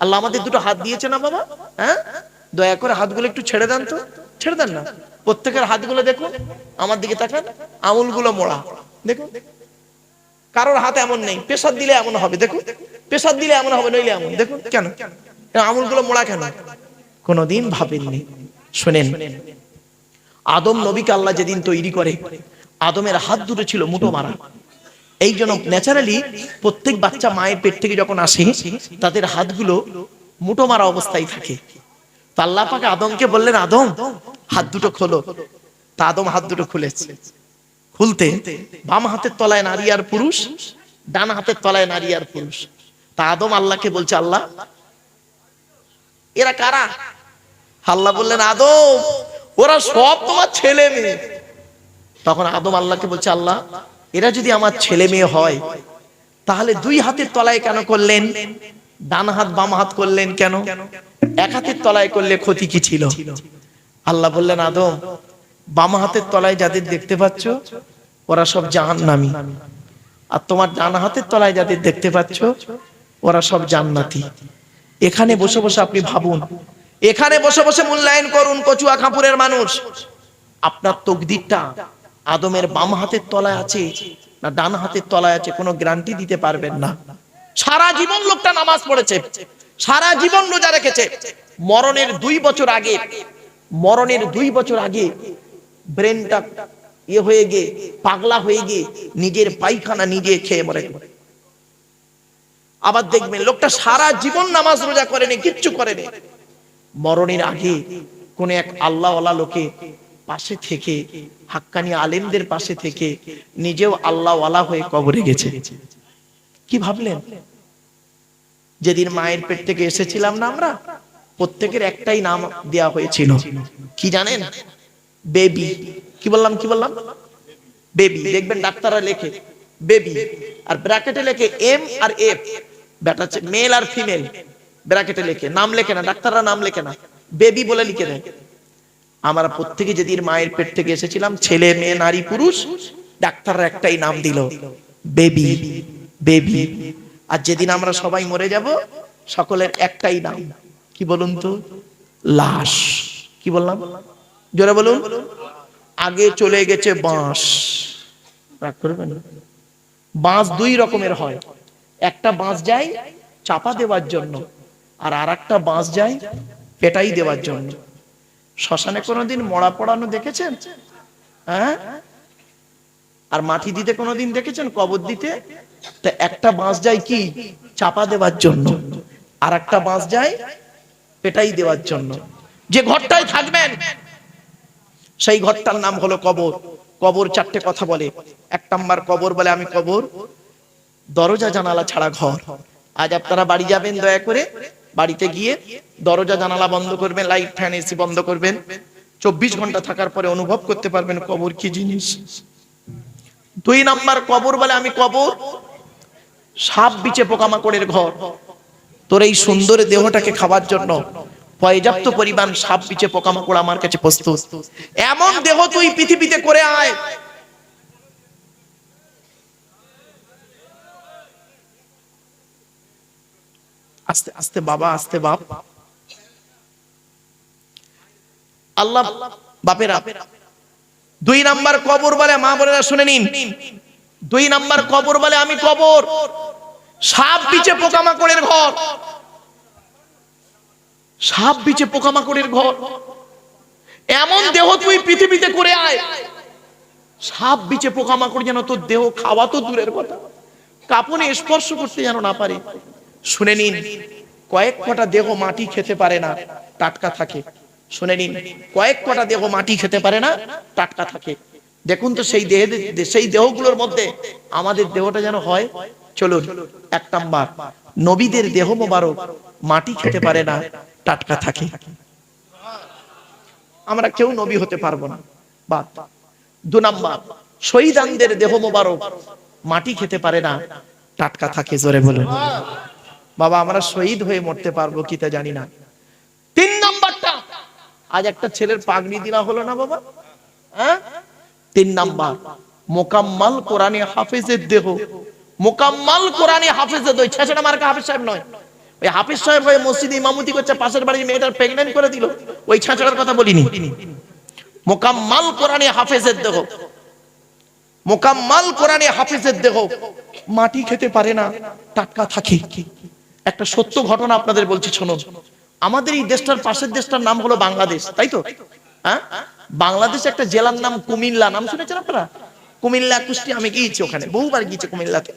আল্লাহ আমাদের দুটো হাত দিয়েছে না বাবা? হ্যাঁ, দয়া করে হাতগুলো একটু ছেড়ে দেন তো, ছেড়ে দেন না। প্রত্যেকের হাতগুলো দেখুন, আমার দিকে তাকান, আঙুলগুলো মোড়া দেখুন। কারোর হাত এমন নেই, প্রেসার দিলে এমন হবে দেখুন, প্রেসার দিলে এমন হবে, নইলে এমন দেখুন। কেন আঙুলগুলো মোড়া কেন? কোনোদিন ভাবেননি। শুনেন, আদম নবীকে আল্লাহ যেদিন তৈরি করে, আদমের হাত দুটো ছিল মুঠো মারা। এই জন্য ন্যাচারালি প্রত্যেক বাচ্চা মায়ের পেট থেকে যখন আসে, তাদের হাতগুলো মুঠো মারা অবস্থায় থাকে। তা আল্লাহ পাক আদমকে বললেন, আদম হাত দুটো খোলো। তা আদম হাত দুটো খুলেছে। খুলতে বাম হাতের তলায় নারী আর পুরুষ, ডান হাতের তলায় নারী আর পুরুষ। তা আদম আল্লাহকে বলছে, আল্লাহ এরা কারা? আল্লাহ বললেন, আদম ওরা সব তোমার ছেলে মেয়ে। তখন আদম আল্লাহকে বলছে, আল্লাহ এরা যদি আমার ছেলে মেয়ে হয়, তাহলে দুই হাতের তলায় কেন করলেন? ডান হাত বাম হাত করলেন কেন? এক হাতের তলায় করলে ক্ষতি কি ছিল? আল্লাহ বললেন, আদম বাম হাতের তলায় যাদের দেখতে পাচ্ছ, ওরা সব জাহান্নামী। আর তোমার ডান হাতের তলায় যাদের দেখতে পাচ্ছ, ওরা সব জান্নাতি। এখানে বসে বসে আপনি ভাবুন, এখানে বসে বসে মূল্যায়ন করুন কচুয়া খাপুরের মানুষ, আপনার তকদিরটা আদমের বাম হাতের তলায় আছে না ডান হাতের তলায় আছে, কোনো গ্যারান্টি দিতে পারবেন না। সারা জীবন লোকটা নামাজ পড়েছে, সারা জীবন রোজা রেখেছে, মরণের 2 বছর আগে, মরণের 2 বছর আগে ব্রেনটা হয়ে গিয়ে পাগলা হয়ে গিয়ে নিজের পায়খানা নিজে খেয়ে মরে গেল। আবার দেখবেন লোকটা সারা জীবন নামাজ রোজা করেনি, কিচ্ছু করেনি, মরণের আগে কোন এক আল্লাহওয়ালা লোকে পাশে থেকে, হাক্কানি আলেমদের পাশে থেকে নিজেও আল্লাহওয়ালা হয়ে কবরে গেছে। কি ভাবলেন? যেদিন মায়ের পেট থেকে এসেছিলাম না আমরা, প্রত্যেকের একটাই নাম দেয়া হয়েছিল, কি জানেন? বেবি। কি বললাম? কি বললাম? বেবি। দেখবেন ডাক্তাররা লেখে বেবি, আর ব্র্যাকেটে লেখে এম আর এফ, বেটা মেল আর ফিমেল, ব্র্যাকেটে লেখে, নাম লেখে না, ডাক্তাররা নাম লেখে না, বেবি বলে লিখে দেয়। আমরা প্রত্যেকে যেদিন মায়ের পেট থেকে এসেছিলাম, ছেলে মেয়ে নারী পুরুষ, ডাক্তাররা একটাই নাম দিল, বেবি, বেবি। আর যেদিন আমরা সবাই মরে যাব, সকলের একটাই নাম, কি বলুন তো? লাশ। কি বললাম? জোরে বলুন। আগে চলে গেছে বাঁশ। রাগ করবেন না, বাঁশ 2 রকমের হয়, একটা বাঁশ যায় চাপা দেওয়ার জন্য, আর আরেকটা বাঁশ যায় পেটাই দেওয়ার জন্য। শ্মশানে কোনোদিন মরা পড়ানো দেখেছেন? হ্যাঁ? আর মাটি দিতে কোনোদিন দেখেছেন? কবর দিতে? তা একটা বাঁশ যায় কি চাপা দেওয়ার জন্য, আর একটা বাঁশ যায় পেটাই দেওয়ার জন্য। যে ঘরটায় থাকবেন সেই ঘরটার নাম হলো কবর। কবর 4টে কথা বলে। 1 নাম্বার কবর বলে, আমি কবর দরজা জানালা ছাড়া ঘর। আজ আপনারা বাড়ি যাবেন, দয়া করে বাড়িতে গিয়ে দরজা জানালা বন্ধ করবেন, লাইট ফ্যান এসি বন্ধ করবেন, 24 ঘন্টা থাকার পরে অনুভব করতে পারবেন কবর কি জিনিস। 2 নাম্বার কবর বলে, আমি কবর সাপ বিছে পোকামাকড়ের ঘর। তোর এই সুন্দর দেহটাকে খাবার জন্য পর্যাপ্ত পরিমাণ সাপ বিছে পোকামাকড় আমার কাছে প্রস্তুত। এমন দেহ তুই পৃথিবীতে করে আয়। আস্তে আস্তে বাবা, আস্তে বাপ। আল্লাহ বাপেরা 2 নাম্বার কবর বলে, মা বোনেরা শুনে নিন, 2 নাম্বার কবর বলে, আমি কবর সাপ বিছে পোকামাকড়ের ঘর। সাপ বিছে পোকামাকড়ের ঘর। এমন দেহ তুই পৃথিবীতে করে আয়, সাপ বিছে পোকামাকড় যেন তোর দেহ খাওয়া তো দূরের কথা, কাপড়ে স্পর্শ করতে যেন না পারে। শুনে নিন, কয়েক কটা দেহ মাটি খেতে পারে না, টাটকা থাকে। শুনে নিন, কয়েক কটা দেহ মাটি খেতে পারে না, টাটকা থাকে। দেখুন তো সেই দেহ, সেই দেহগুলোর মধ্যে আমাদের দেহটা যেন হয়। চলুন, 1 নাম্বার নবীদের দেহ মোবারক মাটি খেতে পারে না, টাটকা থাকে। আমরা কেউ নবী হতে পারবো না, বাদ। 2 নাম্বার শহীদানদের দেহ মোবারক মাটি খেতে পারে না, টাটকা থাকে। জোরে বলুন বাবা, আমরা শহীদ হয়ে মরতে পারবো কি তা জানি না। 3 নাম্বারটা, আজ একটা ছেলের পাগড়ি দেওয়া হলো না বাবা, হ্যাঁ? 3 নাম্বার মোকাম্মাল কোরআনে হাফেজের দেহ। মোকাম্মাল কোরআনে হাফেজের দেহ, ছেছড়া মার্কা হাফেজ সাহেব নয়, ওই হাফেজ সাহেব হয়ে মসজিদে ইমামতি করছে, পাশের বাড়ির মেয়েটার প্রেগন্যান্ট করে দিল, ওই ছাঁচড়ার কথা বলিনি। মোকাম্মাল কোরআনে হাফেজের দেহ, মোকাম্মাল কোরআনে হাফেজের দেহ মাটি খেতে পারে না, টাটকা থাকে। একটা সত্য ঘটনা আপনাদের বলছি শুনুন। আমাদের এই দেশটার পাশের দেশটার নাম হলো বাংলাদেশ, তাই তো? হ্যাঁ, বাংলাদেশ একটা জেলার নাম কুমিল্লা, নাম শুনেছেন আপনারা? কুমিল্লা, কুষ্টিয়া, আমি গিয়েছি ওখানে, বহুবার গিয়েছি কুমিল্লাতে।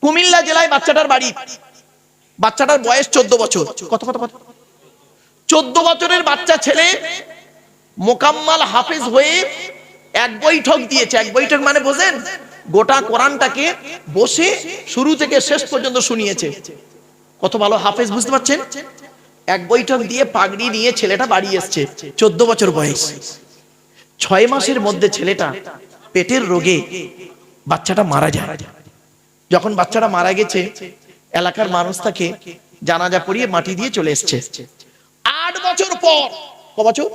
কুমিল্লা জেলায় বাচ্চাটার বাড়ি, বাচ্চাটার বয়স 14 বছর। কত কত কত 14 বছরের বাচ্চা ছেলে মোকাম্মাল হাফেজ হয়ে এক বৈঠক দিয়েছে। এক বৈঠক মানে বোঝেন, গোটা কোরআনটাকে বসে শুরু থেকে শেষ পর্যন্ত শুনিয়েছে। কত ভালো হাফেজ, বুঝতে পারছেন? এক বৈঠক দিয়ে পাগড়ি নিয়ে ছেলেটা বাড়ি এসছে, 14 বছর বয়স। 6 মাসের মধ্যে ছেলেটা পেটের রোগে বাচ্চাটা মারা যায়। যখন বাচ্চাটা মারা গেছে, এলাকার মানুষ তাকে জানাজা পড়িয়ে মাটি দিয়ে চলে এসছে। 8 বছর পর, ক বছর?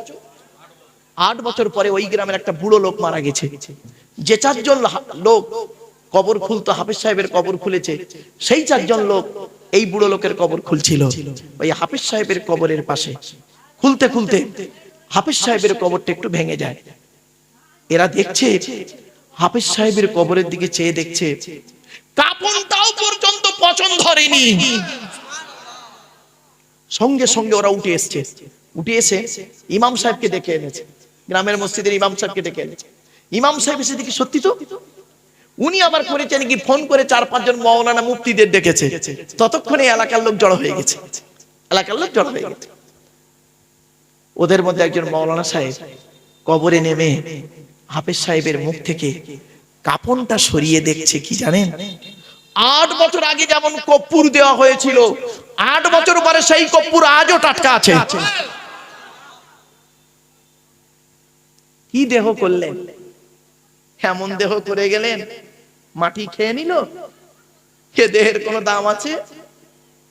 8 বছর পরে ওই গ্রামের একটা বুড়ো লোক মারা গেছে। যে 4 জন লোক কবর খুলতো, হাফেজ সাহেবের কবর খুলেছে, সেই 4 জন লোক এই বুড়ো লোকের কবর খুলছিল ওই হাফেজ সাহেবের কবরের পাশে। খুলতে খুলতে হাফেজ সাহেবের কবরটা একটু ভেঙে যায়। এরা দেখছে, হাফেজ সাহেবের কবরের দিকে চেয়ে দেখছে, কাফনটাও পর্যন্ত পচন ধরেনি। সঙ্গে সঙ্গে ওরা উঠে এসছে, উঠে এসে ইমাম সাহেবকে ডেকে এনেছে, গ্রামের মসজিদের ইমাম সাহেবকে ডেকে এনেছে। ইমাম সাহেব এসে দেখি সত্যি তো, উনি আবার করেছেন কি, ফোন করে 4-5 জন মাওলানা মুফতিদের ডেকেছে। ততক্ষণে এলাকার লোক জড়ো হয়ে গেছে, এলাকার লোক জড়ো হয়ে গেছে। ওদের মধ্যে একজন মাওলানা সাহেব কবরে নেমে হাফেজ সাহেবের মুখ থেকে কাফনটা সরিয়ে দেখছে, কি জানেন? 8 বছর আগে যেমন কর্পূর দেওয়া হয়েছিল, 8 বছর পরে সেই কর্পূর আজও টাটকা আছে। কি দেহ করলেন? এমন দেহ করে গেলেন, মাটি খেয়ে নিল। এ দেহের কোনো দাম আছে?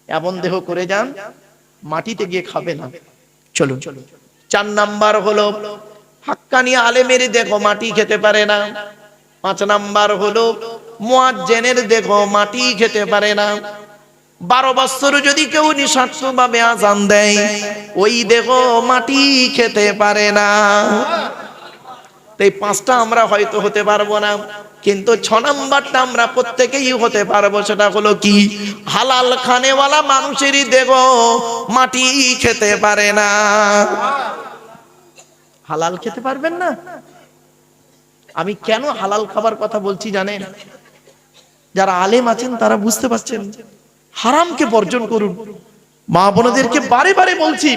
এমন দেহ করে যান, মাটিতে গিয়ে খাবে না। চলুন, 4 নাম্বার হলো হাক্কানি আলেমের দেহ মাটি খেতে পারে না। 5 নাম্বার হলো মুয়াজ্জিনের দেহ মাটি খেতে পারে না। 12 বছর যদি কেউ নিঃস্বার্থভাবে আযান দেয়, ওই দেহ মাটি খেতে পারে না। এই 5টা আমরা হয়তো হতে পারবো না, কিন্তু 6 নাম্বারটা আমরা প্রত্যেকেই হতে পারবো। সেটা হলো কি? হালাল খানেওয়ালা মানুষেরই দেহ মাটি খেতে পারে না। হালাল খেতে পারবেন না? আমি কেন হালাল খাবার কথা বলছি জানেন? যারা আলেম আছেন তারা বুঝতে পারছেন। হারামকে বর্জন করুন। মা বোনদেরকে বারে বারে বলছি,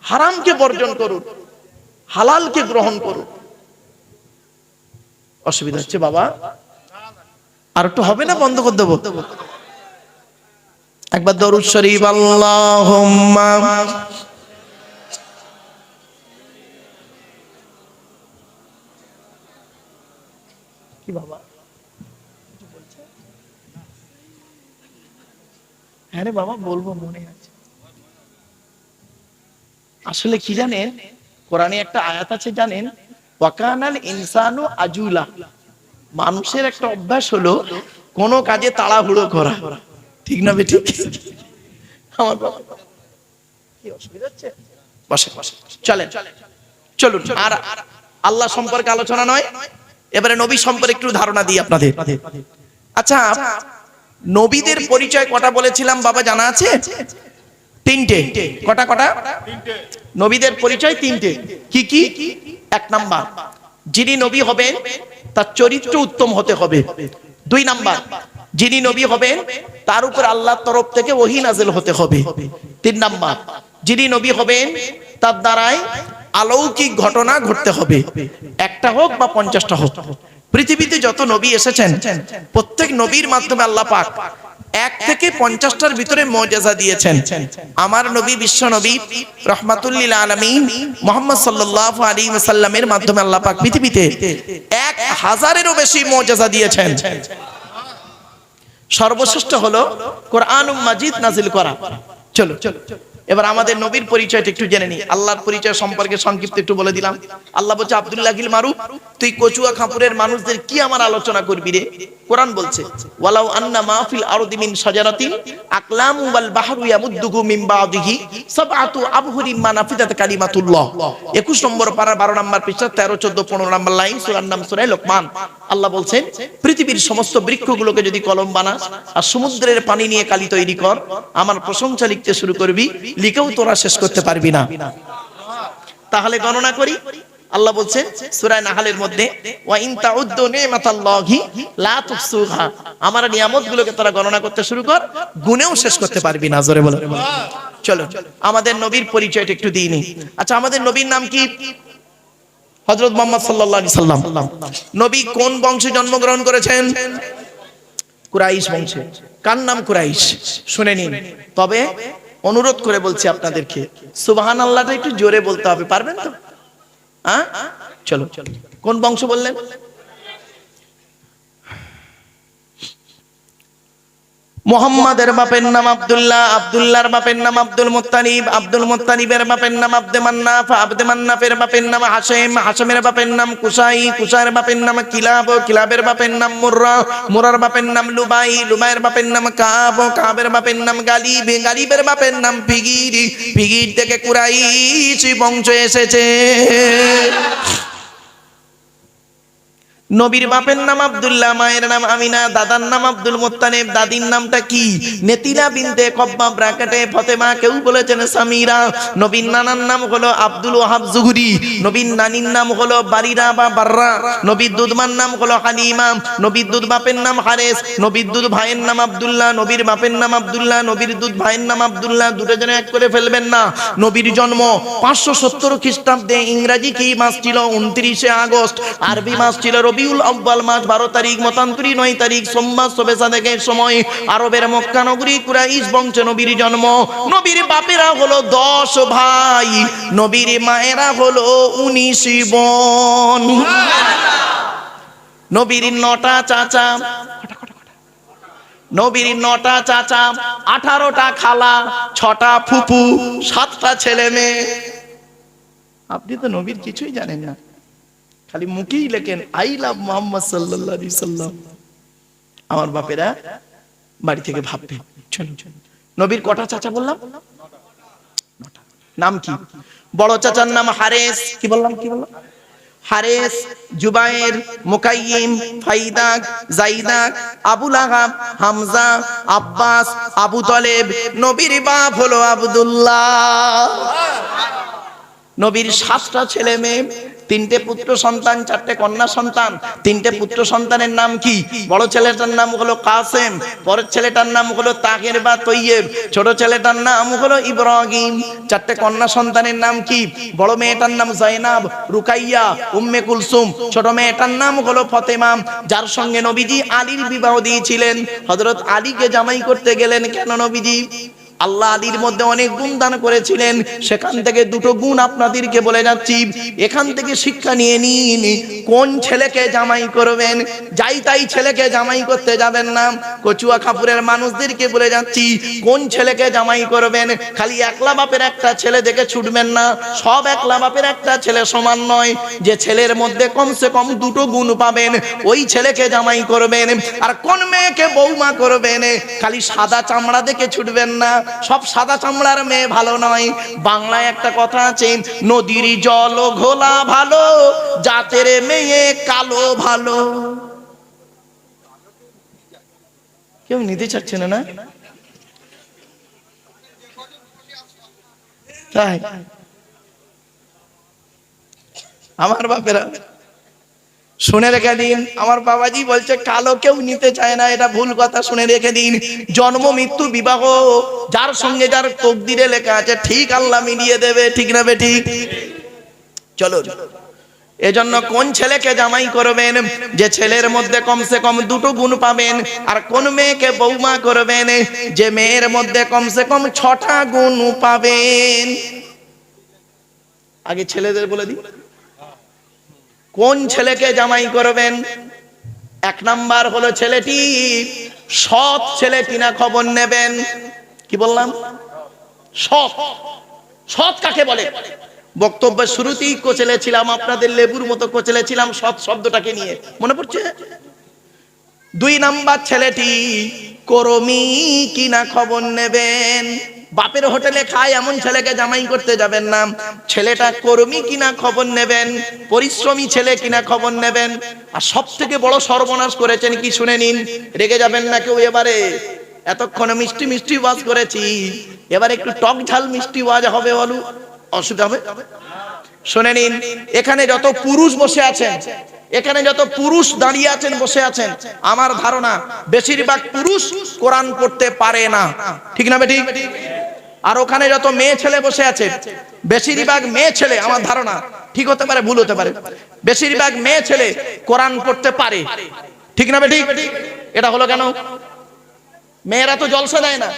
হারামকে বর্জন করুন, হালালকে গ্রহণ করুন। অসুবিধা হচ্ছে বাবা? আর একটু হবে না? বন্ধ করে দেবো? একবার দরুদ শরীফ, আল্লাহুম্মা। কি বাবা? হ্যাঁ রে বাবা, বলবো, মনে আছে। আসলে কি জানেন, কোরআনে একটা আয়াত আছে জানেন, ওয়াকানাল ইনসানু আজুলা। মানুষের একটা অভ্যাস হলো কোন কাজে তাড়াহুড়ো করা, ঠিক না বেঠিক? আমার বাবা, কি অসুবিধা হচ্ছে? বসে বসে, চলেন চলুন। আর আল্লাহ সম্পর্কে আলোচনা নয়, এবারে নবী সম্পর্কে একটু ধারণা দিই আপনাদের। আচ্ছা, নবীদের পরিচয় কটা বলেছিলাম বাবা, জানা আছে? 3টে। কটা কটা? নবীদের পরিচয় 3টে। কি কি? 1 নাম্বার, যিনি নবী হবেন তার চরিত্র উত্তম হতে হবে। 2 নাম্বার, যিনি নবী হবেন তার উপর আল্লাহর তরফ থেকে ওহী নাযিল হতে হবে। 3 নাম্বার, যিনি নবী হবেন তার দ্বারাই অলৌকিক ঘটনা ঘটতে হবে, একটা হোক বা 50টা হোক। পৃথিবীতে যত নবী এসেছেন, প্রত্যেক নবীর মাধ্যমে আল্লাহ পাক 1 থেকে 50টার ভিতরে মুজিজা দিয়েছেন। আমার নবী, বিশ্ব নবী রাহমাতুল লিল আলামিন মুহাম্মদ সাল্লাল্লাহু আলাইহি ওয়াসাল্লামের মাধ্যমে আল্লাহ পাক পৃথিবীতে 1000-এরও বেশি মুজিজা দিয়েছেন। সর্বশ্রেষ্ঠ হলো কোরআনুল মাজিদ নাজিল করা। চলো এবার আমাদের নবীর পরিচয়টা একটু জেনে নিই। আল্লাহর পরিচয় সম্পর্কে সংক্ষিপ্ত একটু বলে দিলাম। আল্লাহ বলছে, আব্দুল্লাহিল মারুফ, তুই কচুয়া খাপুরের মানুষদের কি আমার আলোচনা করবি রে? কোরআন বলছে ওয়ালাউ আন্না মা ফিল আরদি মিন শাজারাতিন আকলামু ওয়াল বাহরু ইয়ামুদ্দুহু মিন বাদিহি সাবআতু আবহুরিম মা নাফিদাত কালিমাতুল্লাহ। 21 নম্বর পারা 12 নম্বর পৃষ্ঠা 13 14 15 নম্বর লাইন সূরার নাম সূরা লোকমান। আল্লাহ বলছেন পৃথিবীর সমস্ত বৃক্ষগুলোকে যদি কলম বানাস আর সমুদ্রের পানি নিয়ে কালি তৈরি কর, আমার প্রশংসা লিখতে শুরু করবি, লিখেও তোরা শেষ করতে পারবি না। তাহলে গণনা করি। আল্লাহ বলছেন সূরা নাহলের মধ্যে ওয়া ইন তাউদ্দু নিমাতাল্লাহি লা তুহসুহা, আমার নিয়ামতগুলোকে তোরা গণনা করতে শুরু কর, গুনেও শেষ করতে পারবি না। জোরে বলো। চলো আমাদের নবীর পরিচয়টা একটু দিই নি। আচ্ছা, আমাদের নবীর নাম কি? হযরত মুহাম্মদ সাল্লাল্লাহু আলাইহি সাল্লাম। নবী কোন বংশে জন্মগ্রহণ করেছেন? কুরাইশ বংশে। কার নাম কুরাইশ? শুনে নিন। তবে অনুরোধ করে বলছি আপনাদেরকে, সুবহানাল্লাহটা একটু জোরে বলতে হবে, পারবেন তো? চলো, কোন বংশ বললেন? মুহাম্মাদের বাপের নাম আব্দুল্লাহ, আব্দুল্লাহর বাপের নাম আব্দুল মুত্তালিব, আব্দুল মুত্তালিবের বাপের নাম আব্দে মান্নাফ, আব্দে মান্নাফের বাপের নাম হাশেম, হাশেমের বাপের নাম কুসাই, কুসাইয়ের বাপের নাম কিলাব, কিলাবের বাপের নাম মুররা, মুরার বাপের নাম লুবাই, লুবাইয়ের বাপের নাম কাব, কাবের বাপের নাম গালিব, গালিবের বাপের নাম ফিগির, ফিগির থেকে কুরাইশ বংশ এসেছে। নবীর বাপের নাম আব্দুল্লাহ, মায়ের নাম আমিনা, দাদার নাম আব্দুল মুত্তালিব, দাদির নামটা কি? নেতিলা বিনতে কব্বা ব্র্যাকেটে ফাতেমা, কেউ বলেছেন সামিরা। নবীর নানার নাম হলো আব্দুল ওয়াহাব জুহরি, নবীর নানির নাম হলো বারিরা বা বাররা, নবীর দুধমার নাম হলো হালিমা, নবীর দুধ বাপের নাম হারেস, নবীর দুধ ভাইয়ের নাম আব্দুল্লাহ, নবীর বাপের নাম আব্দুল্লাহ, নবীর দুধ ভাইয়ের নাম আব্দুল্লাহ, দুটো জনে এক করে ফেলবেন না। নবীর জন্ম 570 খ্রিস্টাব্দে, ইংরেজি কি মাস ছিল? 29 আগস্ট, আরবি মাস ছিল রবিউল আউয়াল মাস 12 তারিখ, মতান্তরী 9 তারিখ, সোমবার শবে সাদেকের সময় আরবের মক্কা নগরী কুরাইশ বংশে নবীর জন্ম। নবীর বাপেরা হলো 10 ভাই, নবীর মায়েরা হলো 19 বোন। নবীর 9টা চাচা, নবীর 9টা চাচা, 18টা খালা, 6টা ফুপু, 7টা ছেলে মেয়ে। আপনি তো নবীর কিছুই জানেন না, খালি মুখেই লেখেন আই লাভ মুহাম্মদ সাল্লাল্লাহু আলাইহি সাল্লাম। আমার বাপেরা বাড়ি থেকে ভাববে। নবীর কটা চাচা বললাম? নাম কি? বড় চাচার নাম হারেস, কি বললাম? হারেস, জুবায়ের, মুকাইয়িম, ফাইদাক, জাইদাক, আবু লাহাব, হামজা, আব্বাস, আবু তালেব। নবীর বাপ হলো আব্দুল্লাহ। নবীর 7টা ছেলে মেয়ে, 3টে পুত্র সন্তান, 4টে কন্যা সন্তান। 3টে পুত্র সন্তানের নাম কি? বড় ছেলেটার নাম হলো কাসেম, পরের ছেলেটার নাম হলো তাহের বা তৈয়ব, ছোট ছেলেটার নাম হলো ইব্রাহিম। 4টে কন্যা সন্তানের নাম কি? বড় মেয়েটার নাম জাইনাব, রুকাইয়া, উম্মে কুলসুম, ছোট মেয়েটার নাম হলো ফাতেমা, যার সঙ্গে নবীজি আলীর বিবাহ দিয়েছিলেন। হযরত আলীকে জামাই করতে গেলেন কেন নবীজি? আল্লাহ আলীর মধ্যে অনেক গুণ দান করেছিলেন, সেখান থেকে 2টো গুণ আপনাদেরকে বলে যাচ্ছি। এখান থেকে শিক্ষা নিয়ে নিন, কোন ছেলেকে জামাই করবেন, যাই তাই ছেলেকে জামাই করতে যাবেন না। কচুয়া খাপুরের মানুষদেরকে বলে যাচ্ছি, কোন ছেলেকে জামাই করবেন, খালি একলা বাপের একটা ছেলে দেখে ছুটবেন না। সব একলা বাপের একটা ছেলে সমান নয়, যে ছেলের মধ্যে কমসে কম 2টো গুণ পাবেন, ওই ছেলেকে জামাই করবেন। আর কোন মেয়েকে বৌমা করবেন, খালি সাদা চামড়া দেখে ছুটবেন না, সব সাদা চামড়ার মেয়ে ভালো নয়। বাংলায় একটা কথা আছে, নদীর জল ঘোলা ভালো, জাতের মেয়ে কালো ভালো। কেউ নিতে চাচ্ছে না, না তাই? আমার বাপেরা শুনে রেখে দিন, আমার বাবাজি বলছে কালো কেউ নিতে চায় না, এটা ভুল কথা। শুনে রেখে দিন, জন্ম মৃত্যু বিবাহ যার সঙ্গে যার তকদিরে লেখা আছে, ঠিক আল্লাহ মিলিয়ে দেবে, ঠিক না বেঠিক? চলো, এজন্য কোন ছেলেকে জামাই করবেন, যে ছেলের মধ্যে কমসে কম 2টো গুণ পাবেন। আর কোন মেয়েকে বৌমা করবেন, যে মেয়ের মধ্যে কমসে কম 6টা গুণ পাবেন। আগে ছেলেদের বলে দিই, কোন ছেলেকে জামাই করবেন। 1 নাম্বার হলো ছেলেটি সৎ ছেলে কিনা খবর নেবেন। কি বললাম? সৎ। সৎ কাকে বলে? বক্তব্যের শুরুতেই কোচেলেছিলাম, আপনাদের লেবুর মতো কোচেলেছিলাম সৎ শব্দটাকে নিয়ে, মনে পড়ছে? দুই নাম্বার ছেলেটি কর্মী কিনা খবর নেবেন। বাপের হোটেলে খায় এমন ছেলেকে জামাই করতে যাবেন না, ছেলেটা কর্মী কিনা খবর নেবেন, পরিশ্রমী ছেলে কিনা খবর নেবেন। আর সব থেকে বড় সর্বনাশ করেছেন কি শুনে নিন, রেগে যাবেন না কেউ। এবারে এতক্ষণ মিষ্টি মিষ্টি ওয়াজ করেছি, এবার একটু টক ঝাল মিষ্টি ওয়াজ হবে, বলু অসুবিধা হবে? শুনে নিন, এখানে যত পুরুষ বসে আছেন, এখানে যত পুরুষ দাঁড়িয়ে আছেন বসে আছেন, আমার ধারণা বেশিরভাগ পুরুষ কোরআন পড়তে পারে না, ঠিক না বেঠিক? আর ওখানে যত মেয়ে ছেলে বসে আছে, বেশিরভাগ মেয়ে ছেলে, আমার ধারণা ঠিক হতে পারে ভুল হতে পারে, বেশিরভাগ মেয়ে ছেলে কোরআন পড়তে পারে, ঠিক না বেঠিক? এটা হলো কেন? মেয়েরা তো জলসা দেয় না,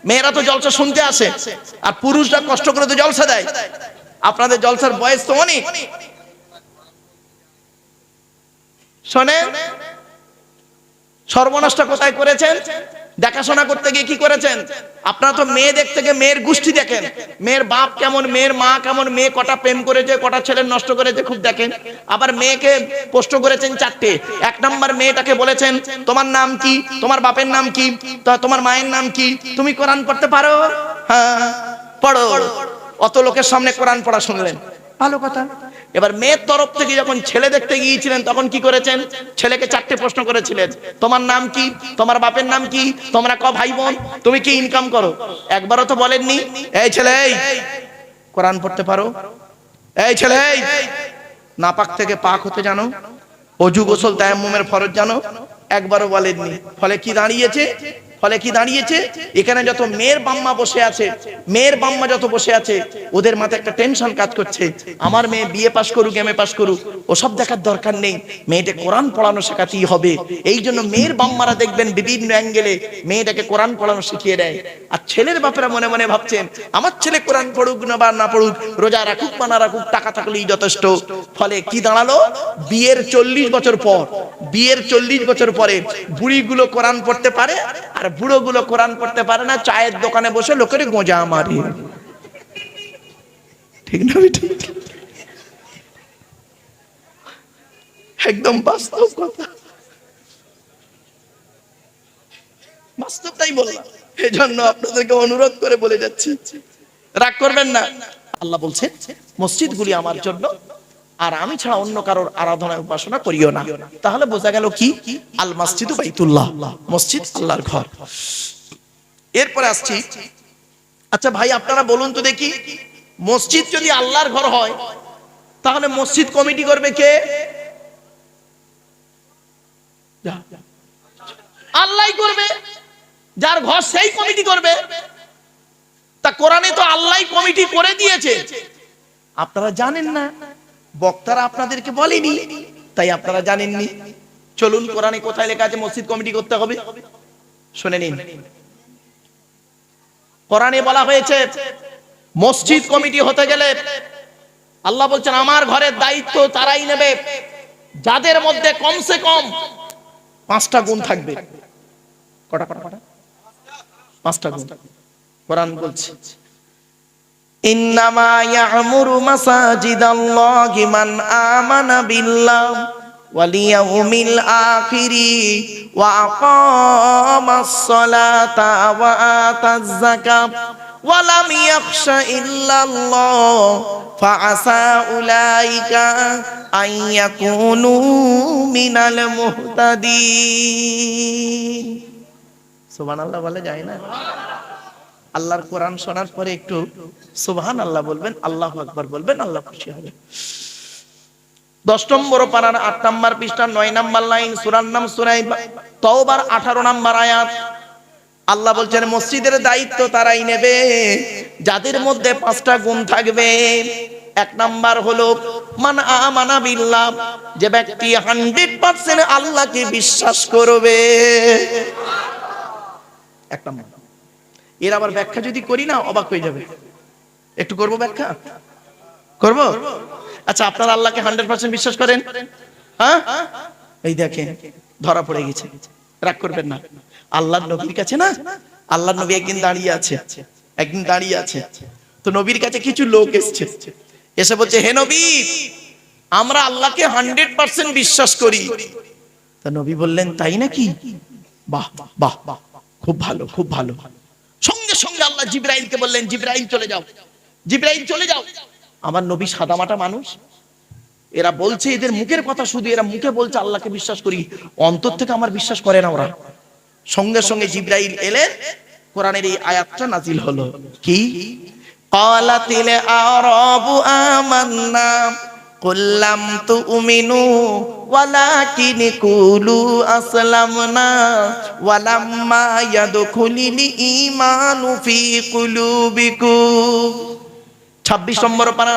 মেয়েরা তো জলসা শুনতে আসে, আর পুরুষরা কষ্ট করে তো জলসা দেয়। আপনাদের জলসার বয়স তো অনেক। শোনেন, সর্বনাশটা কোথায় করেছেন? দেখাশোনা করতে গিয়ে কি করেছেন? আপনারা তো মেয়ে দেখতে গিয়ে মেয়ের গোষ্ঠী দেখেন, মেয়ের বাপ কেমন, মেয়ের মা কেমন, মেয়ে কটা প্রেম করেছে, কটা ছেলে নষ্ট করেছে খুব দেখেন। আবার মেয়েকে প্রশ্ন করেছেন চারটে। এক নাম্বার মেয়েটাকে বলেছেন তোমার নাম কি, তোমার বাপের নাম কি, তোমার মায়ের নাম কি, তুমি কোরআন পড়তে পারো? হ্যাঁ পড়ো। অত লোকের সামনে কোরআন পড়া শুনলেন, ভালো কথা। এবার মেয়ের তরফ থেকে যখন ছেলে দেখতে গিয়েছিলেন তখন কি করেছেন? ছেলেকে চারটে প্রশ্ন করেছিলেন, তোমার নাম কি, তোমার বাপের নাম কি, তোমরা ক ভাই বোন, তুমি কি ইনকাম করো? একবারও তো বলেননি এই ছেলে কোরআন পড়তে পারো? এই ছেলে নাপাক থেকে পাক হতে জানো? অজু গোসল তায়াম্মুমের ফরজ জানো? একবারও বলেননি। ফলে কি দাঁড়িয়েছে? ফলে কি দাঁড়িয়েছে? এখানে যত মেয়ের বাম্মা বসে আছে, মেয়ের বাম্মা যত বসে আছে, ওদের মাথায় একটা টেনশন কাজ করছে, আমার মেয়ে বিএ পাস করুক, এমএ পাস করুক, ওসব দেখার দরকার নেই, মেয়েটা কোরআন পড়ানো শেখাতেই হবে। এই জন্য মেয়ের বাম্মারা দেখবেন বিভিন্ন অ্যাঙ্গেলে মেয়েটাকে কোরআন পড়ানো শিখিয়ে দেয়। আর ছেলের বাপেরা মনে মনে ভাবছেন আমার ছেলে কোরআন পড়ুক না বা না পড়ুক, রোজা রাখুক বা না রাখুক, টাকা থাকলেই যথেষ্ট। ফলে কি দাঁড়ালো? বিয়ের 40 বছর পর, বিয়ের 40 বছর পরে বুড়িগুলো কোরআন পড়তে পারে আর বুড়োগুলো কোরআন পড়তে পারে না, চায়ের দোকানে বসে লোকের গোঁজা মারে, ঠিক না? ঠিক, একদম বাস্তব কথা, বাস্তবটাই বললাম। এই জন্য আপনাদেরকে অনুরোধ করে বলে যাচ্ছি, রাগ করবেন না। আল্লাহ বলছেন মসজিদগুলি আমার জন্য, আর আমি ছাড়া অন্য কারোর আরাধনা উপাসনা করিও না। তাহলে বোঝা গেল কি? আল মসজিদু বাইতুল্লাহ, মসজিদ আল্লাহর ঘর। এরপরে আসছি, আচ্ছা ভাই আপনারা বলুন তো দেখি, মসজিদ যদি আল্লাহর ঘর হয় তাহলে মসজিদ কমিটি করবে কে? আল্লাহই করবে, যার ঘর সেই কমিটি করবে। তা কোরআনে তো আল্লাহই কমিটি করে দিয়েছে, আপনারা জানেন না, বক্তারা আপনাদেরকে বলেনি, তাই আপনারা জানেননি। চলুন কোরআনে কোথায় লেখা আছে মসজিদ কমিটি করতে হবে, শুনে নিন। কোরআনে বলা হয়েছে মসজিদ কমিটি হতে গেলে আল্লাহ বলছেন আমার ঘরের দায়িত্ব তারাই নেবে যাদের মধ্যে কমসে কম 5টা গুণ থাকবে। কটা কটা কটা? 5টা গুণ। কোরআন বলছে ইন্নামা ইয়া'মুরু মাসাজিদাল্লাহি মান আমানা বিল্লাহ ওয়াল ইয়াউমিল আখিরি ওয়া আকামাস সালাতা ওয়া আতাজ যাকাত ওয়া লাম ইয়াখশা ইল্লাল্লাহ ফাআসা উলাইকা আন ইয়াকুনু মিনাল মুহতাদিন। সুবহানাল্লাহ বলে যায় না? আল্লাহর কোরআন শোনার পরে একটু সুবহানাল্লাহ বলবেন, আল্লাহু আকবার বলবেন, আল্লাহ খুশি হবে। 10 নম্বর পারার 8 নম্বর পৃষ্ঠা 9 নম্বর লাইন, সূরার নাম সূরা তাওবার 18 নম্বর আয়াত। আল্লাহ বলছেন মসজিদের দায়িত্ব তারাই নেবে যাদের মধ্যে 5টা গুণ থাকবে। 1 নাম্বার হলো মান আমানা বিল্লাহ, যে ব্যক্তি 100% আল্লাহকে বিশ্বাস করবে। 1 নাম্বার। এর আবার ব্যাখ্যা যদি করি না অবাক হয়ে যাবে, একটু করব ব্যাখ্যা, করব? আচ্ছা আপনারা আল্লাহকে 100% বিশ্বাস করেন? হ্যাঁ, এই দেখেন ধরা পড়ে গেছে, রাগ করবেন না। আল্লাহর নবীর কাছে না, আল্লাহর নবী একদিন দাঁড়িয়ে আছে, একদিন দাঁড়িয়ে আছে, তো নবীর কাছে কিছু লোক এসেছে, এসে বলছে হে নবী আমরা আল্লাহকে 100% বিশ্বাস করি, তা নবী বললেন তাই নাকি, বাহ বাহ বাহ, খুব ভালো খুব ভালো। সঙ্গে সঙ্গে আল্লাহ জিবরাইলকে বললেন জিবরাইল চলে যাও, জিবরাইল চলে যাও। আমার নবী সাদামাটা মানুষ, এরা বলছে এদের মুখের কথা, শুধু এরা মুখে বলছে আল্লাহকে বিশ্বাস করি, অন্তর থেকে আমার বিশ্বাস করে না ওরা। সঙ্গে সঙ্গে জিবরাইল এলেন, কোরআনের এই আয়াতটা নাজিল হলো কি, ক্বালাতিল আরাবু আমান্না কুল লাম তুমিনু ওয়ালাকিন কুলু আসলামনা ওয়ালাম্মা ইয়াদখুলিল ঈমানু ফি কুলুবিকুম। 26 নম্বর পারা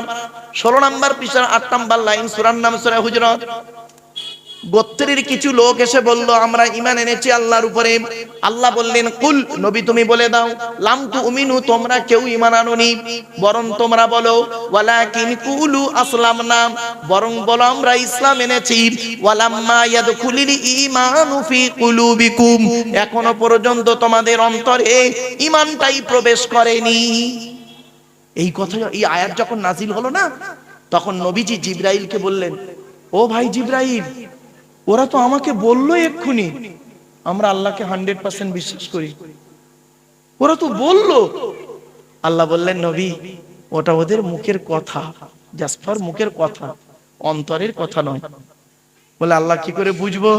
16 নম্বর পৃষ্ঠার 8 নম্বর লাইন, সূরার নাম সূরা হুজুরাত। গোত্রের কিছু লোক এসে বলল আমরা ঈমান এনেছি আল্লাহর উপরে। আল্লাহ বললেন কুল, নবী তুমি বলে দাও, লাম তুমিনু, তোমরা কেউ ঈমান আনোনি, বরং তোমরা বলো ওয়ালাকিন কুলু আসলামনা, বরং বলো আমরা ইসলাম এনেছি। ওয়ালাম্মা ইয়াদখুলিল ঈমানু ফি কুলুবিকুম, এখনো পর্যন্ত তোমাদের অন্তরে ঈমানটাই প্রবেশ করেনি। এই কথা, এই আয়াত যখন নাজিল হলো না, তখন নবীজি জিবরাইলকে বললেন, ও ভাই জিবরাইল, ওরা তো আমাকে বললো এক্ষুনি আমরা আল্লাহকে 100% বিশ্বাস করি, ওরা তো বললো। আল্লাহ বললেন নবী, ওটা ওদের মুখের কথা, জাস্ট মুখের কথা, অন্তরের কথা নয়। বলে আল্লাহ কি করে বুঝবো,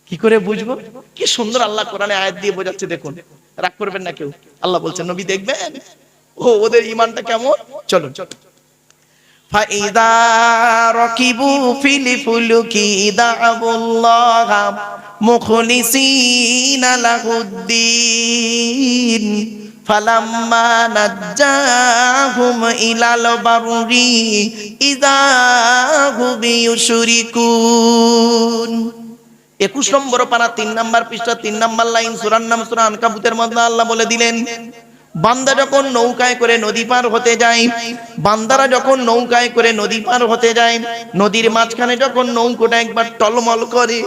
কি করে বুঝবো? কি সুন্দর আল্লাহ কোরআনে আয়াত দিয়ে বোঝাচ্ছে, দেখুন, রাগ করবেন না কেউ। আল্লাহ বলছেন নবী দেখবেন ও ওদের ঈমানটা কেমন। চলো ফাইদা রাকিবু ফিল ফুলকি দা'াবুল্লাহা মুখলিসিনা লাহুদ্দিন ফালাম্মা নাজ্জাহুম ইলাল বাররি ইযা হুম ইউশরিকুন। 21 নম্বর পারা 3 নম্বর পৃষ্ঠা 3 নম্বর লাইন, সূরার নাম সূরা আনকাবুতের মধ্যে আল্লাহ বলে দিলেন, বান্দা যখন নৌকায় করে নদী পার হতে যায়, বান্দারা যখন নৌকায় করে নদী পার হতে যায়, নদীর মাঝখানে যখন নৌকোটা একবার টলমল করে,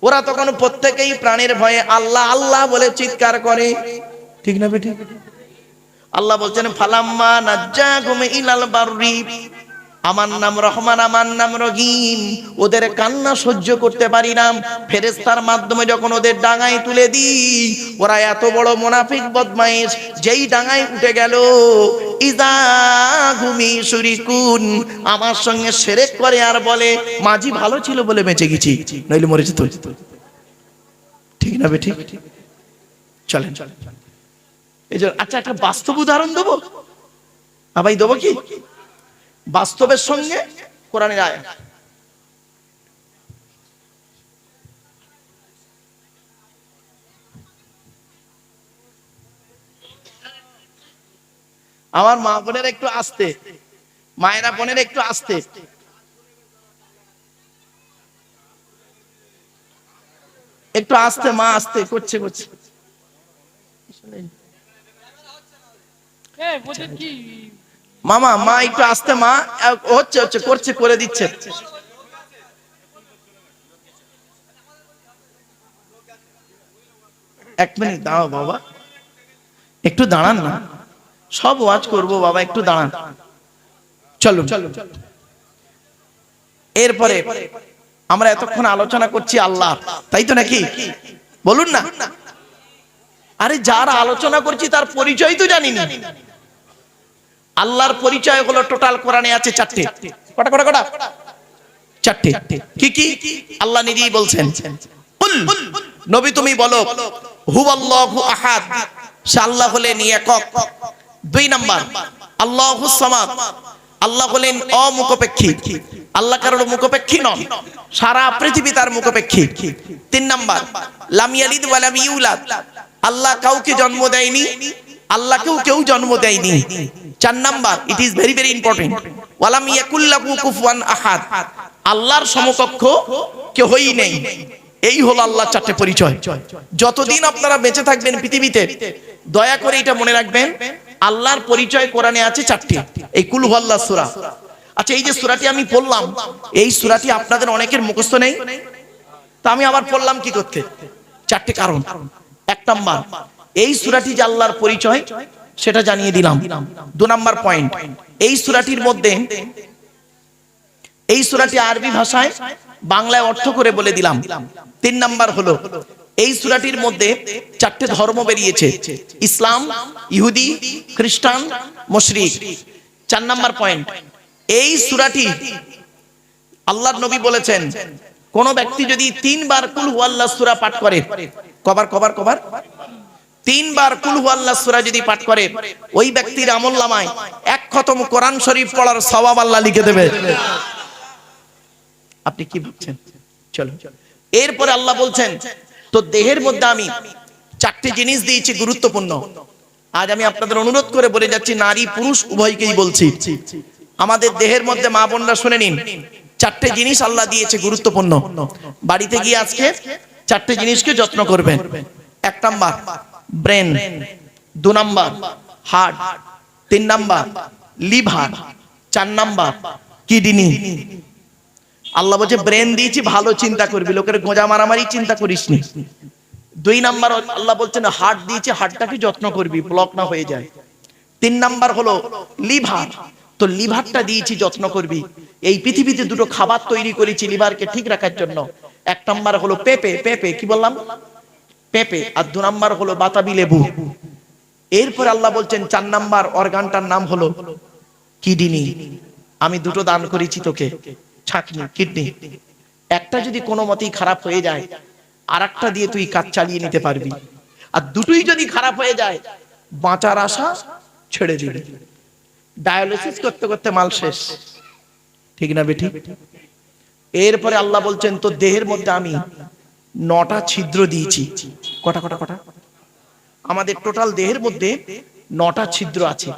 ওরা তখন প্রত্যেকেই প্রাণের ভয়ে আল্লাহ আল্লাহ বলে চিৎকার করে, ঠিক না বেটি? আল্লাহ বলছেন ফালাম্মা নাজ্জাহুম ইলাল বাররি, আমার নাম রহমান, আমার নাম রহিম, ওদের কান্না সহ্য করতে পারি না, ফেরেশতার মাধ্যমে যখন ওদের ডাঙায় তুলে দিই, ওরা এত বড় মুনাফিক বদমাইশ, যেই ডাঙায় উঠে গেল ইযা হুম ইউশরিকুন, আমার সঙ্গে শিরক করে আর বলে মাঝি ভালো ছিল বলে বেঁচে গেছি, নইলে মরে যেত। ঠিক না বেটি? চলেন এই যে, আচ্ছা একটা বাস্তব উদাহরণ দেবো, ভাই দেবো কি, বাস্তবের সঙ্গে কোরআনের আয়াত। আমার মা বোনের একটু আস্তে, মায়েরা বোনের একটু আস্তে, একটু আস্তে, মা আস্তে করছে করছে। মামা মা একটু আস্তে, মা হচ্ছে হচ্ছে করছে, করে দিচ্ছে। এক মিনিট দাঁড়াও বাবা, একটু দাঁড়ান না, সব ওয়াজ করবো বাবা, একটু দাঁড়ান। চলো এরপরে আমরা এতক্ষণ আলোচনা করছি আল্লাহ, তাই তো নাকি? বলুন না। আরে যারা আলোচনা করছি তার পরিচয় তো জানি না। আল্লাহর পরিচয় হলো টোটাল কোরআনে আছে 4টে। কটা কটা কটা? 4টে। কি কি? আল্লাহ নিজেই বলছেন, কুল, নবী তুমি বলো, হুয়াল্লাহু আহাদ, সে আল্লাহ হলেন একক। 2 নাম্বার, আল্লাহুস সামাদ, আল্লাহ হলেন অমুখপেক্ষী, আল্লাহ কারোর মুখপেক্ষী নন, সারা পৃথিবী তার মুখপেক্ষী। 3 নাম্বার, লাম ইয়ালিদ ওয়া লাম ইউলাদ, আল্লাহ কাউকে জন্ম দেয়নি, আল্লাহকেও কেউ জন্ম দেয়নি। 4 number, it is very very important, ওয়ালাম ইয়াকুল লাহু কুফুয়ান আহাদ, আল্লাহর সমকক্ষ কেউই নেই। এই হলো আল্লাহর 4টে পরিচয়। যতদিন আপনারা বেঁচে থাকবেন পৃথিবীতে, দয়া করে এটা মনে রাখবেন, আল্লাহর পরিচয় কোরআনে আছে 4টে। এই কুল হুয়াল্লাহ সূরা। আচ্ছা এই যে সূরাটি আমি পড়লাম, এই সূরাটি আপনাদের অনেকের মুখস্থ নেই, তা আমি আবার পড়লাম কি করতে? 4টে কারণ। 1 নাম্বার, এই সূরাটি যে আল্লাহর পরিচয় সেটা জানিয়ে দিলাম। 2 নাম্বার পয়েন্ট, এই সূরাটির মধ্যে, এই সূরাটি আরবি ভাষায় বাংলায় অর্থ করে বলে দিলাম। 3 নাম্বার হলো এই সূরাটির মধ্যে 4টে ধর্ম বেরিয়েছে, ইসলাম, ইহুদি, খ্রিস্টান, মুশরিক। 4 নাম্বার পয়েন্ট, এই সূরাটি আল্লাহর নবী বলেছেন কোন ব্যক্তি যদি 3 বার কুল হুয়াল্লাহ সূরা পাঠ করে, কবার 3 বার কুল হুয়াল্লাহ সূরা যদি পাঠ করে, ওই ব্যক্তির আমলনামায় 1 খতম কোরআন শরীফ পড়ার সওয়াব আল্লাহ লিখে দেবে। আপনি কি ভাবছেন? চলো, এরপরে আল্লাহ বলছেন তো দেহের মধ্যে আমি 4টে জিনিস দিয়েছি গুরুত্বপূর্ণ। আজ আমি আপনাদের অনুরোধ করে বলে যাচ্ছি, নারী পুরুষ উভয়কেই বলছি, আমাদের দেহের মধ্যে মা বোনরা শুনে নিন, 4টে জিনিস আল্লাহ দিয়েছে গুরুত্বপূর্ণ। বাড়িতে গিয়ে আজকে 4টে জিনিসকে যত্ন করবেন। 1 number brain, 2 number heart, 3 number liver, 4 number kidney. Allah বলছে ব্রেন দিয়েছি ভালো চিন্তা করবি, লোকের গোঁজা মারামারি চিন্তা করিসনি। 2 নাম্বার আল্লাহ বলছেন হার্ট দিয়েছি, হার্টটাকে যত্ন করবি, ব্লক না হয়ে যায়। 3 নাম্বার হলো লিভার, তো লিভারটা দিয়েছি যত্ন করবি। এই পৃথিবীতে 2টো খাবার তৈরি করেছি লিভারকে ঠিক রাখার জন্য। 1 নাম্বার হলো পেঁপে, কি বললাম? পেঁপে। আর 2 নাম্বার হলো বাতাবি লেবু। এরপর আল্লাহ বলছেন 4 নাম্বার অর্গানটার নাম হলো কিডনি। আমি 2টো দান করেছি তোকে, ছাকনি, কিডনি। একটা যদি কোনো মতেই খারাপ হয়ে যায়, আরেকটা দিয়ে তুই কাজ চালিয়ে নিতে পারবি। আর দুটোই যদি খারাপ হয়ে যায়, বাঁচার আশা ছেড়ে দিবি। ডায়ালিসিস করতে করতে মাল শেষ, ঠিক না বেটি? এরপরে আল্লাহ বলছেন তো দেহের মধ্যে আমি 9টা ছিদ্র দিয়েছি। কটা? আমাদের টোটাল দেহের মধ্যে 9টা ছিদ্র আছে।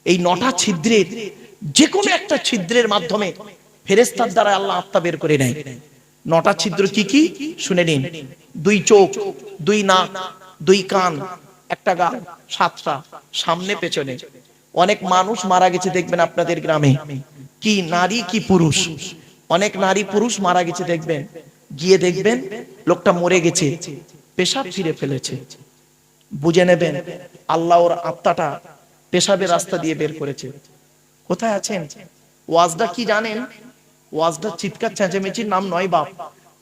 এই 9টা ছিদ্রের যে কোনো একটা ছিদ্রের মাধ্যমে ফেরেশতার দ্বারা আল্লাহ আত্মা বের করে নেয়। 9টা ছিদ্র কি কি শুনে নিন। 2 চোখ, 2 নাক, 2 কান, 1টা গা, 7টা সামনে পেছনে। অনেক মানুষ মারা গেছে দেখবেন আপনাদের গ্রামে, কি নারী কি পুরুষ, অনেক নারী পুরুষ মারা গেছে দেখবেন, গিয়ে দেখবেন লোকটা মরে গেছে, পেশাব ফিরে ফেলেছে। বুঝে নেবেন আল্লাহ ওর আত্মাটা পেশাবের রাস্তা দিয়ে বের করেছে। কোথায় আছেন? ওয়াজটা কি জানেন? ওয়াজটা চিৎকার চেঁচামেচির নাম নয় বাপ।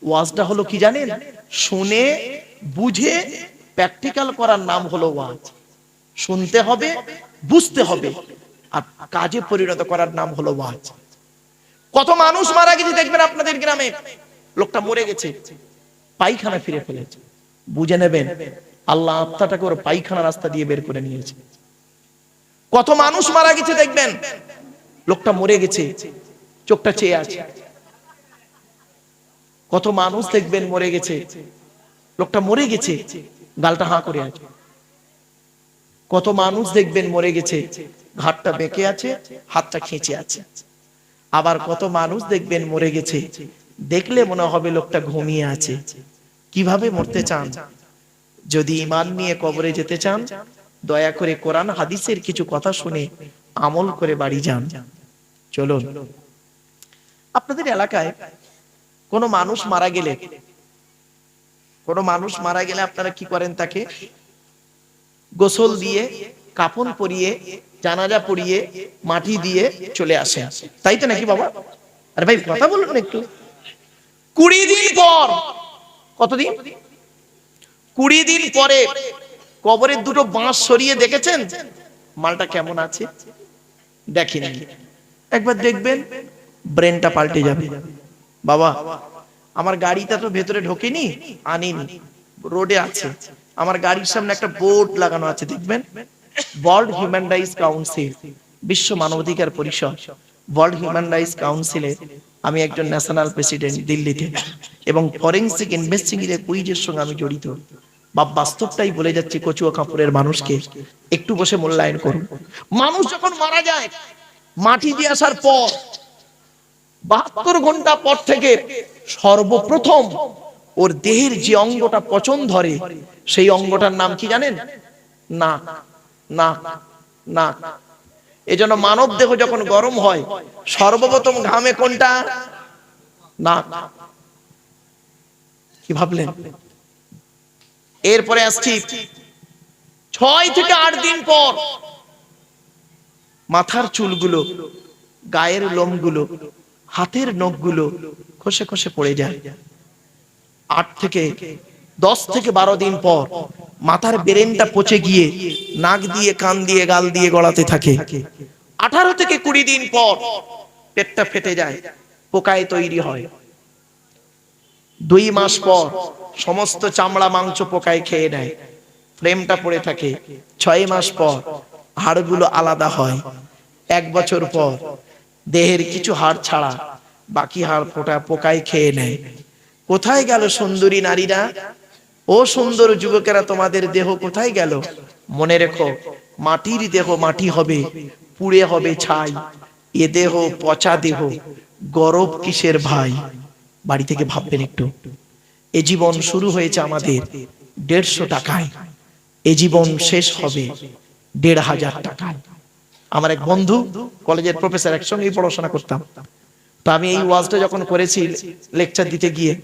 ওয়াজটা হলো কি জানেন? শুনে বুঝে প্র্যাকটিক্যাল করার নাম হলো ওয়াজ। শুনতে হবে, বুঝতে হবে, আর কাজে পরিণত করার নাম হলো ওয়াজ। কত মানুষ মারা গেছে দেখবেন আপনাদের গ্রামে, লোকটা মরে গেছে, পায়খানা ফিরে ফেলেছে। বুঝে নেবেন আল্লাহ আত্মাটাকে ওর পায়খানা রাস্তা দিয়ে বের করে নিয়েছে। কত মানুষ মারা গেছে দেখবেন, লোকটা মরে গেছে, চোখটা চেয়ে আছে। কত মানুষ দেখবেন মরে গেছে, লোকটা মরে গেছে, গালটা হাঁ করে আছে। কত মানুষ দেখবেন মরে গেছে, ঘাটটা বেঁকে আছে, হাতটা খেঁচে আছে। আবার কত মানুষ দেখবেন মরে গেছে, দেখলে মনে হবে লোকটা ঘুমিয়ে আছে। কিভাবে মরতে চান? যদি ঈমান নিয়ে কবরে যেতে চান, দয়া করে কোরআন হাদিসের কিছু কথা শুনে আমল করে বাড়ি যান। চলুন, আপনাদের এলাকায় কোনো মানুষ মারা গেলে, আপনারা কি করেন? তাকে গোসল দিয়ে, কাফন পরিয়ে, জানাজা পড়িয়ে, মাটি দিয়ে চলে আসে, তাই তো নাকি বাবা? আরে ভাই কথা বলুন একটু। 20 দিন পর, কতদিন? 20 দিন পরে কবরের 2টো বাঁশ সরিয়ে দেখেছেন মালটা কেমন আছে? দেখেন, একবার দেখবেন ব্রেনটা পাল্টে যাবে। বাবা আমার গাড়িটা তো ভেতরে ঢোকেনি, আনিনি, রোডে আছে। আমার গাড়ির সামনে একটা বোর্ড লাগানো আছে, দেখবেন ওয়ার্ল্ড হিউম্যান রাইটস কাউন্সিল, বিশ্ব মানবাধিকার পরিষদ, ওয়ার্ল্ড হিউম্যান রাইটস কাউন্সিলে আমি একজন ন্যাশনাল প্রেসিডেন্ট দিল্লিতে, এবং ফরেনসিক ইনভেস্টিগেশন কুইজের সঙ্গে আমি জড়িত। বাস্তবটাই বলে যাচ্ছি কচুয়া কাপুরের মানুষকে, একটু বসে মূল্যায়ন করুন। মানুষ যখন মারা যায়, মাটি দিয়ে আসার পর 72 ঘন্টা পর থেকে সর্বপ্রথম ওর দেহের যে অঙ্গটা পচন ধরে, সেই অঙ্গটার নাম কি জানেন? নাক। নাক, নাক। এজন্য মানব দেহ যখন গরম হয়, সর্বপ্রথম ঘামে কোনটা? নাক। কি ভাবলেন? এরপরে আসছি 6 থেকে 8 দিন পর মাথার চুলগুলো, গায়ের লোমগুলো, হাতের নখগুলো খসে খসে পড়ে যায়। 10 থেকে 12 দিন পর মাথার ব্রেনটা পচে গিয়ে নাক দিয়ে, কান দিয়ে, গাল দিয়ে গড়াতে থাকে। 18 থেকে 20 দিন পর পেটটা ফেটে যায়, পোকায় তৈরি হয়। 2 মাস পর সমস্ত চামড়া মাংস পোকায় খেয়ে নেয়, ফ্রেমটা পড়ে থাকে। 6 মাস পর হাড়গুলো আলাদা হয়। 1 বছর পর দেহের কিছু হাড় ছাড়া বাকি হাড় পোকায় খেয়ে নেয়। কোথায় গেল সুন্দরী নারীরা? ও সুন্দর যুবকেরা, তোমাদের দেহ কোথায় গেল? মনে রেখো, মাটির দেহ মাটি হবে, পুড়ে হবে ছাই। এ দেহ পচা দেহ, গরব কিসের ভাই? বাড়ি থেকে ভাববেন একটু। এ জীবন শুরু হয়েছে আমাদের 150 টাকায়, এ জীবন শেষ হবে 1500 টাকায়। আমার এক বন্ধু কলেজের প্রফেসর, একসঙ্গেই পড়াশোনা করতাম। তো আমি এই ওয়াজটা যখন করেছি লেকচার দিতে গিয়ে,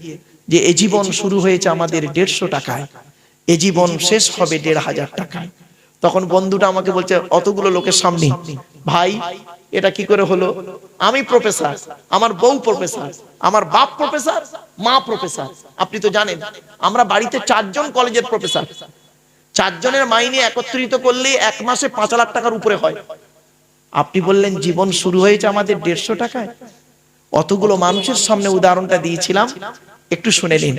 যে এ জীবন শুরু হয়েছে আমাদের 150 টাকায়, এ জীবন শেষ হবে 1500 টাকায়, তখন বন্ধুটা আমাকে বলছে অতগুলো লোকের সামনে, ভাই এটা কি করে হলো? আমি প্রফেসর, আমার বউ প্রফেসর, আমার বাপ প্রফেসর, মা প্রফেসর। আপনি তো জানেন আমরা বাড়িতে 4 জন কলেজের প্রফেসর। 4 জনের মাইনে একত্রিত করলে 1 মাসে 5 লাখ টাকার উপরে হয়। আপনি বললেন জীবন শুরু হয়েছে আমাদের 150 টাকায়। অতগুলো মানুষের সামনে উদাহরণটা দিয়েছিলাম, একটু শুনে নিন।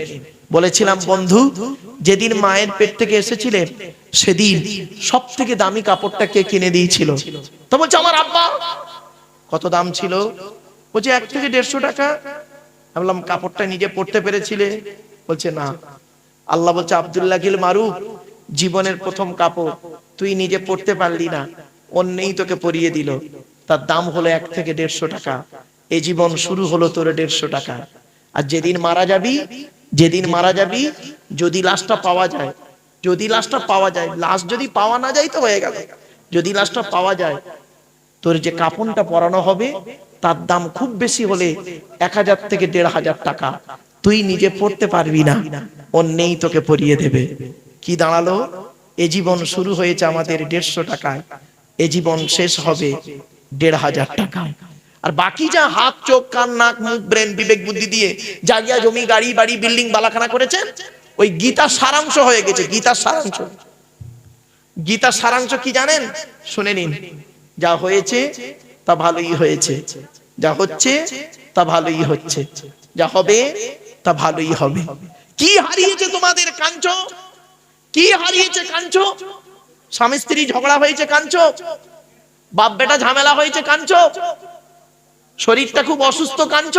বলেছিলাম, বন্ধু যেদিন মায়ের পেট থেকে এসেছিলেন সেদিন সব থেকে দামি কাপড়টা কে কিনে দিয়েছিল? তো বলছে আমার আব্বা। কত দাম ছিল? বলছে 1 থেকে 150 টাকা। আমি বললাম কাপড়টা নিজে পরতে পেরেছিলে? বলছে না। আল্লাহ বলছে, আব্দুল্লাহ গিল মারুফ, জীবনের প্রথম কাপড় তুই নিজে পরতে পারলি না, অন্যই তোকে পরিয়ে দিল, তার দাম হলো 1 থেকে 150 টাকা। এই জীবন শুরু হলো তোর 150 টাকা। আর যেদিন মারা যাবি, যদি লাশটা পাওয়া যায়, লাশ যদি পাওয়া না যায় তো হয়ে গেল। যদি লাশটা পাওয়া যায়, তোর যে কাফনটা পরানো হবে তার দাম খুব বেশি হলে 1000 থেকে 1500 টাকা। তুই নিজে পড়তে পারবি না, অন্যই তোকে পরিয়ে দেবে। কি দাঁড়ালো? এ জীবন শুরু হয়েছে আমাদের 150 টাকায়, এ জীবন শেষ হবে 1500 টাকায়। আর বাকি যা হাত, চোখ, কান, নাক, মুখ, ব্রেন, বিবেক, বুদ্ধি দিয়ে জায়গা, জমি, গাড়ি, বাড়ি, বিল্ডিং, বালাখানা করেছেন, ওই গীতার সারাংশ হয়ে গেছে। গীতার সারাংশ কি জানেন? শুনে নিন। যা হয়েছে তা ভালোই হয়েছে, যা হচ্ছে তা ভালোই হচ্ছে, যা হবে তা ভালোই হবে। কি হারিয়েছে তোমাদের? কাঞ্চ। কি হারিয়েছে? কাঞ্চ। স্বামী স্ত্রী ঝগড়া হয়েছে? কাঞ্চ। বাপ বেটা ঝামেলা হয়েছে? কাঞ্চ। শরীরটা খুব অসুস্থ? কাঞ্চ।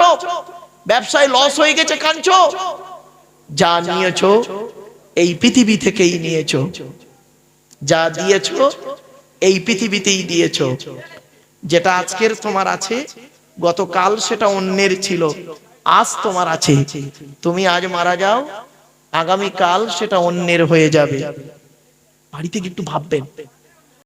ব্যবসায় লস হয়ে গেছে? কাঞ্চ। যা নিয়েছো এই পৃথিবী থেকেই নিয়েছো, যা দিয়েছো এই পৃথিবীতেই দিয়েছো। যেটা আজকের তোমার আছে, গতকাল সেটা অন্যের ছিল, আজ তোমার আছে। তুমি আজ মারা যাও, আগামী কাল সেটা অন্যের হয়ে যাবে। বাড়ি থেকে একটু ভাববেন।